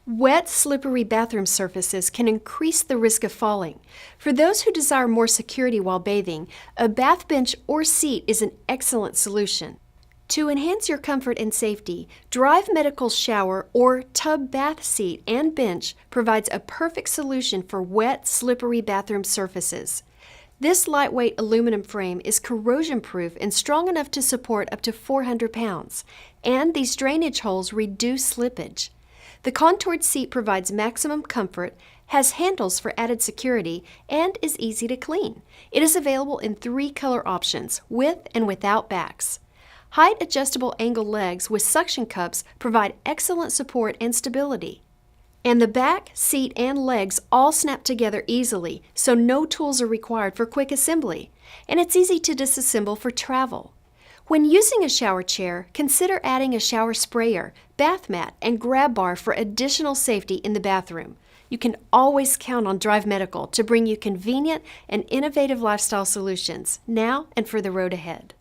Wet, slippery bathroom surfaces can increase the risk of falling. For those who desire more security while bathing, a bath bench or seat is an excellent solution. To enhance your comfort and safety, Drive Medical's shower or tub bath seat and bench provides a perfect solution for wet, slippery bathroom surfaces. This lightweight aluminum frame is corrosion-proof and strong enough to support up to 400 pounds, and these drainage holes reduce slippage. The contoured seat provides maximum comfort, has handles for added security, and is easy to clean. It is available in 3 color options, with and without backs. Height adjustable angle legs with suction cups provide excellent support and stability. And the back, seat, and legs all snap together easily, so no tools are required for quick assembly. And it's easy to disassemble for travel. When using a shower chair, consider adding a shower sprayer, bath mat, and grab bar for additional safety in the bathroom. You can always count on Drive Medical to bring you convenient and innovative lifestyle solutions, now and for the road ahead.